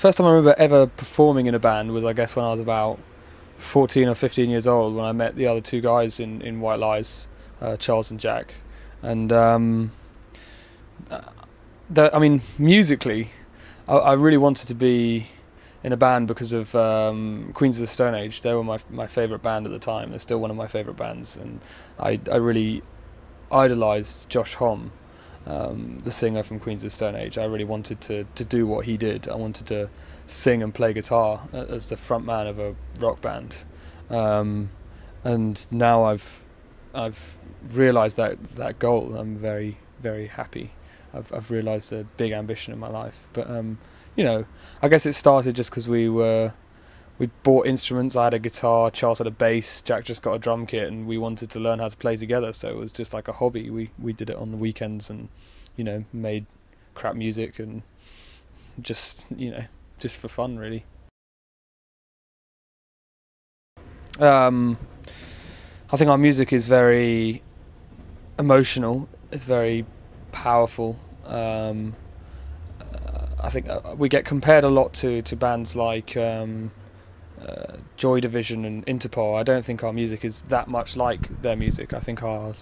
First time I remember ever performing in a band was, I guess, when I was about 14 or 15 years old, when I met the other two guys in White Lies, Charles and Jack. And musically, I really wanted to be in a band because of Queens of the Stone Age. They were my favourite band at the time. They're still one of my favourite bands, and I really idolised Josh Homme, the singer from Queens of the Stone Age. I really wanted to do what he did. I wanted to sing and play guitar as the front man of a rock band, and now I've realised that goal. I'm very, very happy. I've realised a big ambition in my life, but I guess it started just because we bought instruments. I had a guitar, Charles had a bass, Jack just got a drum kit, and we wanted to learn how to play together. So it was just like a hobby. We did it on the weekends, and made crap music, and just for fun, really. I think our music is very emotional. It's very powerful. I think we get compared a lot to bands like Joy Division and Interpol. I don't think our music is that much like their music. I think our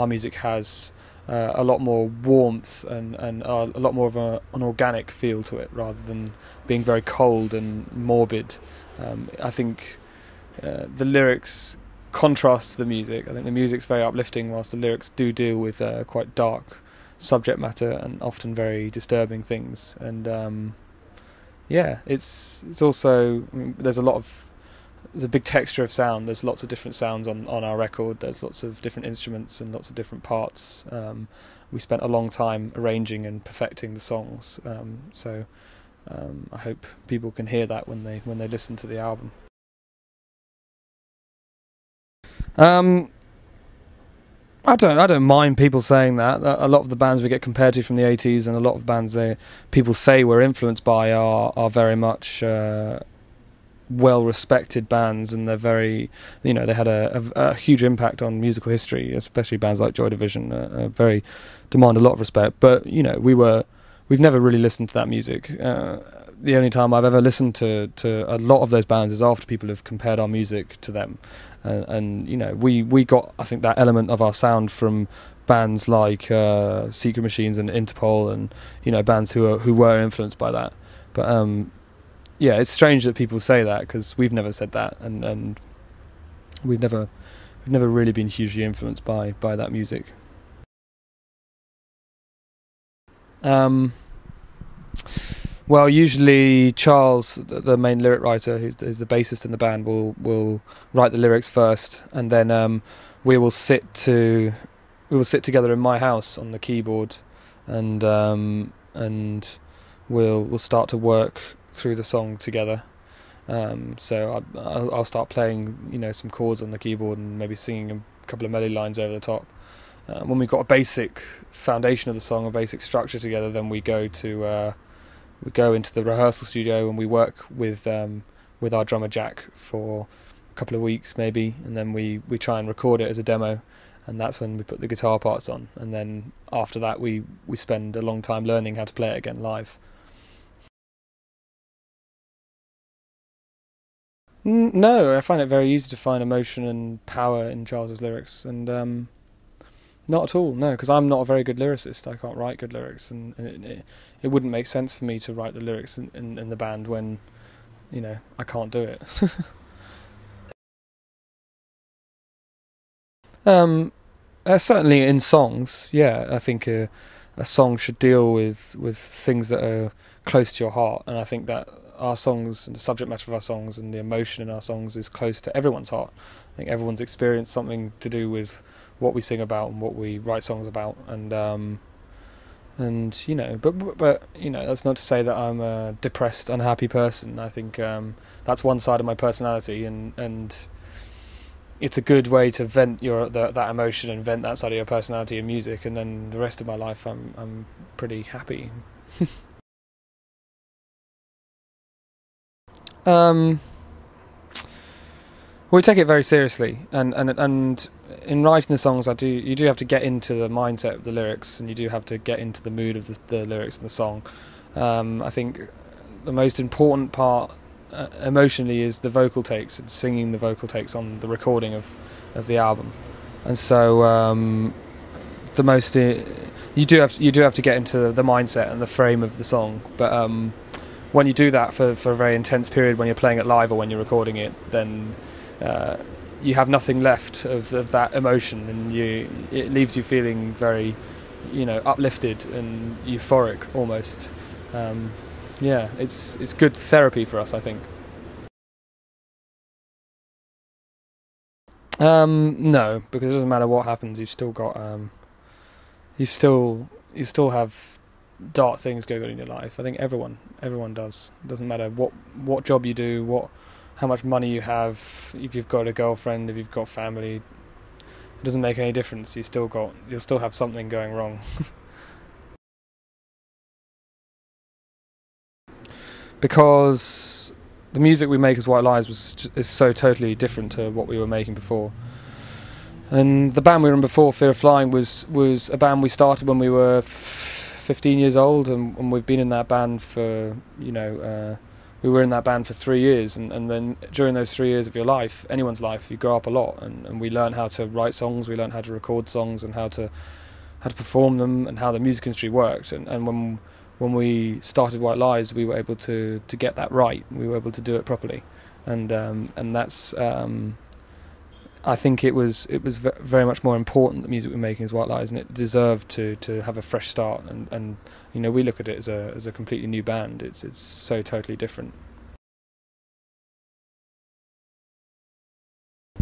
music has a lot more warmth and a lot more of an organic feel to it, rather than being very cold and morbid. I think the lyrics contrast the music. I think the music's very uplifting, whilst the lyrics do deal with quite dark subject matter and often very disturbing things. And it's also, there's a big texture of sound. There's lots of different sounds on our record. There's lots of different instruments and lots of different parts. We spent a long time arranging and perfecting the songs, so I hope people can hear that when they listen to the album. I don't mind people saying that. A lot of the bands we get compared to from the 80s, and a lot of bands people say we're influenced by, are very much well-respected bands, and they're very, they had a huge impact on musical history, especially bands like Joy Division. Very demand a lot of respect. But we've never really listened to that music. The only time I've ever listened to a lot of those bands is after people have compared our music to them. And we got, I think, that element of our sound from bands like Secret Machines and Interpol, and bands who were influenced by that. But it's strange that people say that, because we've never said that, and we've never really been hugely influenced by that music. Well, usually Charles, the main lyric writer, who's the bassist in the band, will write the lyrics first, and then we will sit together in my house on the keyboard, and we'll start to work through the song together. So I'll start playing some chords on the keyboard and maybe singing a couple of melody lines over the top. When we've got a basic foundation of the song, a basic structure together, then we go into the rehearsal studio, and we work with our drummer Jack for a couple of weeks maybe, and then we try and record it as a demo, and that's when we put the guitar parts on, and then after that we spend a long time learning how to play it again live. No, I find it very easy to find emotion and power in Charles's lyrics, and not at all, no, because I'm not a very good lyricist. I can't write good lyrics, and it wouldn't make sense for me to write the lyrics in the band when, I can't do it. Certainly in songs, yeah, I think a song should deal with things that are close to your heart, and I think that our songs and the subject matter of our songs and the emotion in our songs is close to everyone's heart. I think everyone's experienced something to do with what we sing about and what we write songs about, and but that's not to say that I'm a depressed, unhappy person. I think that's one side of my personality, and it's a good way to vent that emotion and vent that side of your personality in music, and then the rest of my life I'm pretty happy. We take it very seriously, and in writing the songs, you do have to get into the mindset of the lyrics, and you do have to get into the mood of the lyrics and the song. I think the most important part emotionally is the vocal takes and singing the vocal takes on the recording of the album. And so the most you do have to get into the mindset and the frame of the song, but when you do that for a very intense period, when you're playing it live or when you're recording it, then you have nothing left of that emotion, and it leaves you feeling very, uplifted and euphoric almost. It's good therapy for us, I think. No, because it doesn't matter what happens. You've still got you still have dark things going on in your life. I think everyone does. It doesn't matter what job you do, how much money you have, if you've got a girlfriend, if you've got family. It doesn't make any difference. You'll still have something going wrong. Because the music we make as White Lies is so totally different to what we were making before. And the band we were in before, Fear of Flying, was a band we started when we were 15 years old, and we've been in that band for, we were in that band for 3 years, and then during those 3 years of your life, anyone's life, you grow up a lot, and we learn how to write songs, we learn how to record songs, and how to perform them, and how the music industry worked. And when we started White Lies, we were able to get that right. We were able to do it properly, and that's. I think it was very much more important, the music we're making as White Lies, and it deserved to have a fresh start. And we look at it as a completely new band. It's so totally different.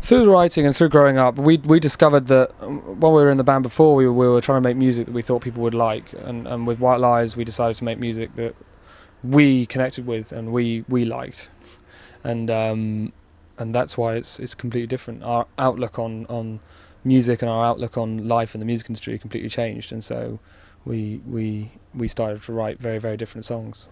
Through the writing and through growing up, we discovered that when we were in the band before, we were trying to make music that we thought people would like, and with White Lies, we decided to make music that we connected with and we liked, and that's why it's completely different. Our outlook on music and our outlook on life in the music industry completely changed, and so we started to write very, very different songs.